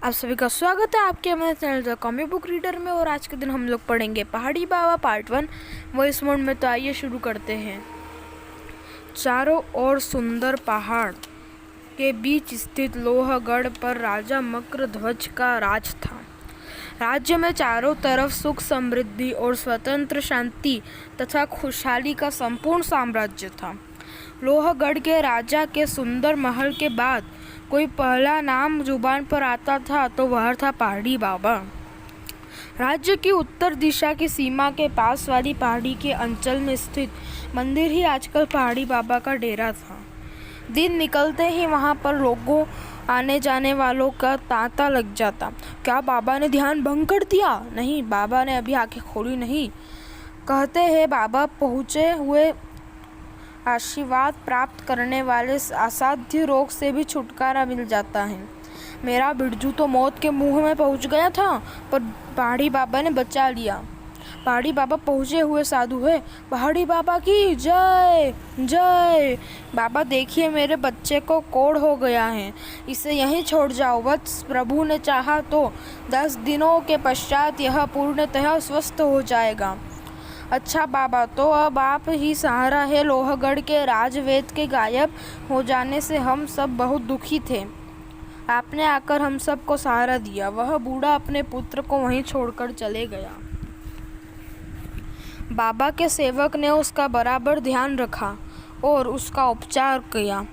आप सभी का स्वागत है आपके हमारे channel the comic book reader में। और आज के दिन हम लोग पढ़ेंगे पहाड़ी बाबा पार्ट 1 वॉइस मोड में। तो आइए शुरू करते हैं। चारों ओर सुंदर पहाड़ के बीच स्थित लोहगढ़ पर राजा मकरध्वज का राज था। राज्य में चारों तरफ सुख समृद्धि और स्वतंत्र शांति तथा खुशहाली का संपूर्ण साम्राज्य था। लोहगढ़ के राजा के सुंदर महल के बाद कोई पहला नाम जुबान पर आता था तो वह था पहाड़ी बाबा। राज्य की उत्तर दिशा की सीमा के पास वाली पहाड़ी के अंचल में स्थित मंदिर ही आजकल पहाड़ी बाबा का डेरा था। दिन निकलते ही वहां पर लोगों आने जाने वालों का तांता लग जाता। क्या बाबा ने ध्यान भंग कर दिया? नहीं, बाबा ने अभी आंखें खोली नहीं। कहते हैं बाबा पहुँचे हुए आशीर्वाद प्राप्त करने वाले असाध्य रोग से भी छुटकारा मिल जाता है। मेरा बिरजू तो मौत के मुंह में पहुंच गया था, पर पहाड़ी बाबा ने बचा लिया। पहाड़ी बाबा पहुंचे हुए साधु है। पहाड़ी बाबा की जय जय। बाबा देखिए, मेरे बच्चे को कोढ़ हो गया है, इसे यहीं छोड़ जाओ। वत्स, प्रभु ने चाहा तो 10 दिनों के पश्चात यह पूर्णतः स्वस्थ हो जाएगा। अच्छा बाबा, तो अब आप ही सहारा है। लोहगढ़ के राजवेद के गायब हो जाने से हम सब बहुत दुखी थे। आपने आकर हम सबको सहारा दिया। वह बूढ़ा अपने पुत्र को वहीं छोड़कर चले गया। बाबा के सेवक ने उसका बराबर ध्यान रखा और उसका उपचार किया।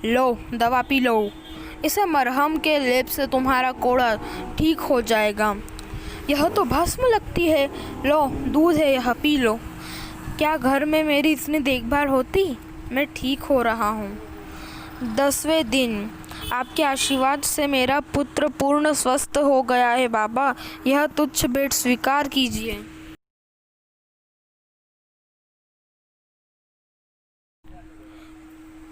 लो, दवा पी लो, इसे मरहम के लेप से तुम्हारा कोढ़ा ठीक हो जाएगा। यह तो भस्म लगती है। लो, दूध है, यह पी लो। क्या घर में मेरी इतनी देखभाल होती? मैं ठीक हो रहा हूँ। 10वें दिन आपके आशीर्वाद से मेरा पुत्र पूर्ण स्वस्थ हो गया है। बाबा, यह तुच्छ भेंट स्वीकार कीजिए।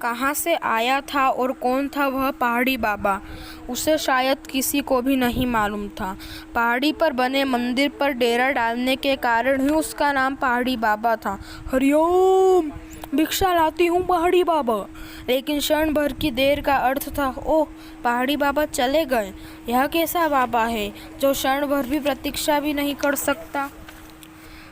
कहाँ से आया था और कौन था वह पहाड़ी बाबा, उसे शायद किसी को भी नहीं मालूम था। पहाड़ी पर बने मंदिर पर डेरा डालने के कारण ही उसका नाम पहाड़ी बाबा था। हरिओम, भिक्षा लाती हूँ पहाड़ी बाबा। लेकिन क्षण भर की देर का अर्थ था। ओह, पहाड़ी बाबा चले गए। यह कैसा बाबा है जो क्षण भर भी प्रतीक्षा भी नहीं कर सकता?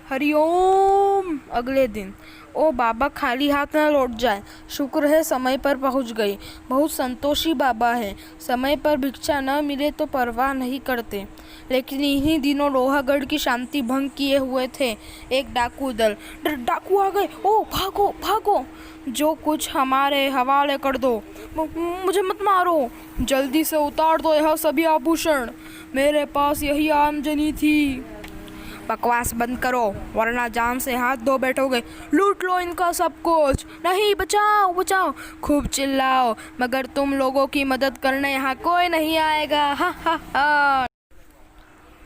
हरिओम। अगले दिन, ओ बाबा खाली हाथ न लौट जाए। शुक्र है समय पर पहुंच गई। बहुत संतोषी बाबा है। समय पर भिक्षा न मिले तो परवाह नहीं करते। लेकिन इन्हीं दिनों लोहागढ़ की शांति भंग किए हुए थे एक डाकू दल। डाकू आ गए। ओ भागो भागो, जो कुछ हमारे हवाले कर दो। मुझे मत मारो, जल्दी से उतार दो यह सभी आभूषण। मेरे पास यही आमदनी थी। बकवास बंद करो, वरना जान से हाथ धो बैठोगे। लूट लो इनका सब कुछ। नहीं, बचाओ बचाओ। खूब चिल्लाओ, मगर तुम लोगों की मदद करने यहाँ कोई नहीं आएगा। हा हा हा।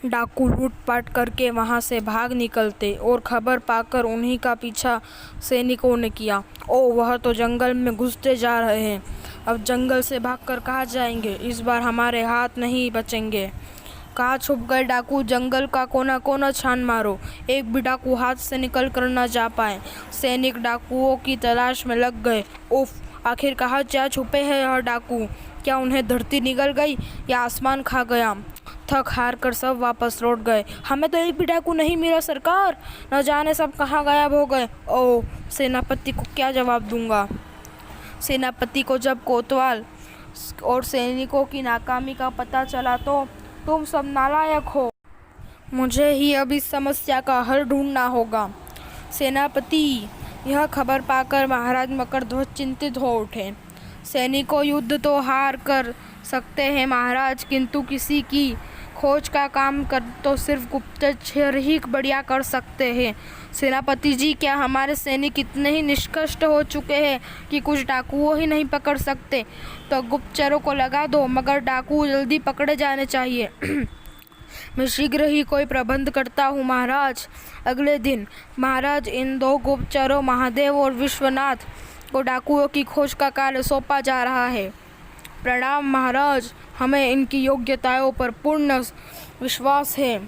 डाकू लूटपाट करके वहाँ से भाग निकलते और खबर पाकर उन्हीं का पीछा सैनिकों ने किया। ओ, वह तो जंगल में घुसते जा रहे हैं। अब जंगल से भागकर कहाँ जाएंगे? इस बार हमारे हाथ नहीं बचेंगे। कहाँ छुप गए डाकू? जंगल का कोना कोना छान मारो, एक भी डाकू हाथ से निकल कर न जा पाए। सैनिक डाकुओं की तलाश में लग गए। उफ, आखिर कहाँ जा छुपे हैं यह डाकू? क्या उन्हें धरती निगल गई या आसमान खा गया? थक हार कर सब वापस लौट गए। हमें तो एक भी डाकू नहीं मिला सरकार, न जाने सब कहाँ गायब हो गए। ओह, सेनापति को क्या जवाब दूंगा? सेनापति को जब कोतवाल और सैनिकों की नाकामी का पता चला तो तुम सब नालायक हो। मुझे ही अब इस समस्या का हल ढूंढना होगा। सेनापति, यह खबर पाकर महाराज मकरध्वज चिंतित हो उठे। सैनिकों, युद्ध तो हार कर सकते हैं महाराज, किंतु किसी की खोज का काम कर तो सिर्फ गुप्तचर ही बढ़िया कर सकते हैं। सेनापति जी, क्या हमारे सैनिक इतने ही निष्कष्ट हो चुके हैं कि कुछ डाकुओं ही नहीं पकड़ सकते? तो गुप्तचरों को लगा दो, मगर डाकू जल्दी पकड़े जाने चाहिए। मैं शीघ्र ही कोई प्रबंध करता हूँ महाराज। अगले दिन महाराज, इन 2 गुप्तचरों महादेव और विश्वनाथ को डाकुओं की खोज का कार्य सौंपा जा रहा है। प्रणाम महाराज, हमें इनकी योग्यताओं पर पूर्ण विश्वास है।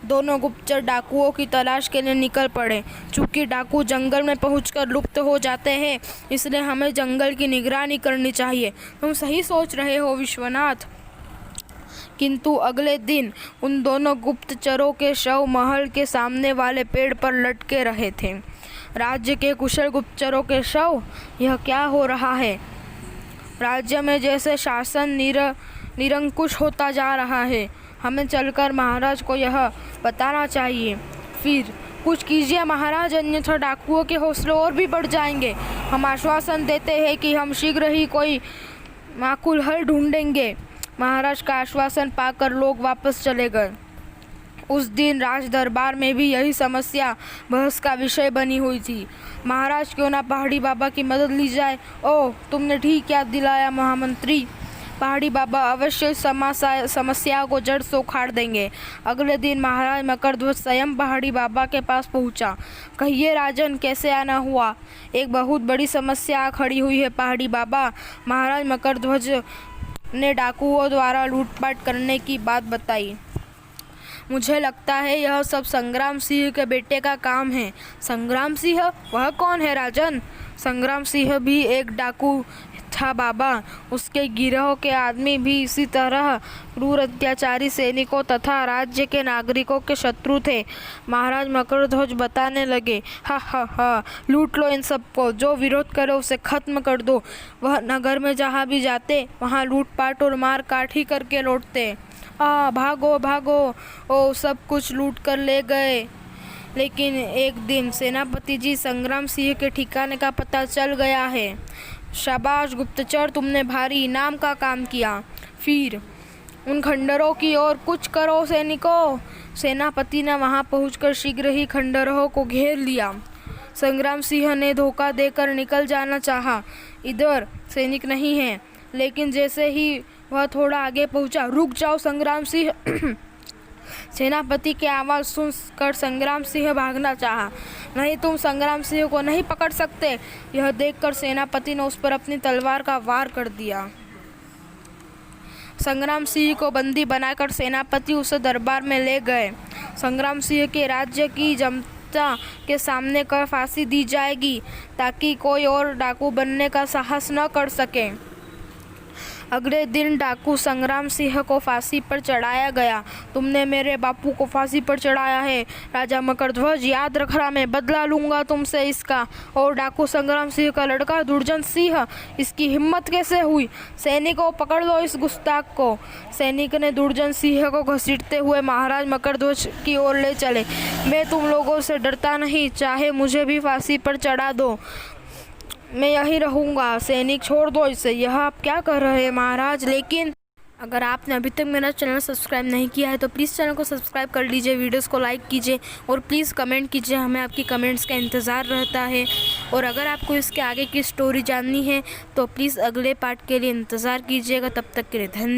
दोनों गुप्तचर डाकुओं की तलाश के लिए निकल पड़े। चूंकि डाकू जंगल में पहुंचकर लुप्त हो जाते हैं, इसलिए हमें जंगल की निगरानी करनी चाहिए। तुम सही सोच रहे हो विश्वनाथ। किंतु अगले दिन उन दोनों गुप्तचरों के शव महल के सामने वाले पेड़ पर लटके रहे थे। राज्य के कुशल गुप्तचरों के शव, यह क्या हो रहा है? राज्य में जैसे शासन निरंकुश होता जा रहा है। हमें चलकर महाराज को यह बताना चाहिए। फिर कुछ कीजिए महाराज, अन्यथा डाकुओं के हौसले और भी बढ़ जाएंगे। हम आश्वासन देते हैं कि हम शीघ्र ही कोई माकूल हल ढूंढेंगे। महाराज का आश्वासन पाकर लोग वापस चले गए। उस दिन राज दरबार में भी यही समस्या बहस का विषय बनी हुई थी। महाराज क्यों ना पहाड़ी बाबा की मदद ली जाए। ओह, तुमने ठीक याद दिलाया महामंत्री। पहाड़ी बाबा अवश्य समस्या को जड़ से उखाड़ देंगे। अगले दिन महाराज मकरध्वज स्वयं पहाड़ी बाबा के पास पहुंचा। कहिए राजन, कैसे आना हुआ? एक बहुत बड़ी समस्या खड़ी हुई है पहाड़ी बाबा। महाराज मकरध्वज ने डाकुओं द्वारा लूटपाट करने की बात बताई। मुझे लगता है यह सब संग्राम सिंह के बेटे का काम है। संग्राम सिंह? वह कौन है राजन? संग्राम सिंह भी एक डाकू था बाबा। उसके गिरोह के आदमी भी इसी तरह क्रूर अत्याचारी सैनिकों तथा राज्य के नागरिकों के शत्रु थे। महाराज मकरध्वज बताने लगे। हा हा हा, लूट लो इन सबको। जो विरोध करे उसे खत्म कर दो। वह नगर में जहाँ भी जाते वहाँ लूटपाट और मार काट ही करके लौटते। भागो भागो, ओ सब कुछ लूट कर ले गए। लेकिन एक दिन सेनापति जी, संग्राम सिंह के ठिकाने का पता चल गया है। शाबाश गुप्तचर, तुमने भारी इनाम का काम किया। फिर उन खंडरों की ओर कुछ करो सैनिकों। सेनापति ने वहां पहुंचकर शीघ्र ही खंडरों को घेर लिया। संग्राम सिंह ने धोखा देकर निकल जाना चाहा। इधर सैनिक नहीं है। लेकिन जैसे ही वह थोड़ा आगे पहुंचा, रुक जाओ संग्राम सिंह। सेनापति की आवाज़ सुनकर संग्राम सिंह भागना चाहा। नहीं, तुम संग्राम सिंह को नहीं पकड़ सकते। यह देखकर सेनापति ने उस पर अपनी तलवार का वार कर दिया। संग्राम सिंह को बंदी बनाकर सेनापति उसे दरबार में ले गए। संग्राम सिंह के राज्य की जनता के सामने कर फांसी दी जाएगी ताकि कोई और डाकू बनने का साहस न कर सके। अगले दिन डाकू संग्राम सिंह को फांसी पर चढ़ाया गया। तुमने मेरे बापू को फांसी पर चढ़ाया है राजा मकरध्वज, याद रखना, मैं बदला लूंगा तुमसे इसका। और डाकू संग्राम सिंह का लड़का दुर्जन सिंह, इसकी हिम्मत कैसे हुई? सैनिकों, पकड़ लो इस गुस्ताख को। सैनिक ने दुर्जन सिंह को घसीटते हुए महाराज मकरध्वज की ओर ले चले। मैं तुम लोगों से डरता नहीं, चाहे मुझे भी फांसी पर चढ़ा दो, मैं यही रहूँगा। सैनिक, छोड़ दो इसे। यह आप क्या कर रहे हैं महाराज? लेकिन अगर आपने अभी तक मेरा चैनल सब्सक्राइब नहीं किया है तो प्लीज़ चैनल को सब्सक्राइब कर लीजिए, वीडियोस को लाइक कीजिए और प्लीज़ कमेंट कीजिए। हमें आपकी कमेंट्स का इंतज़ार रहता है। और अगर आपको इसके आगे की स्टोरी जाननी है तो प्लीज़ अगले पार्ट के लिए इंतज़ार कीजिएगा। तब तक के लिए धन्यवाद।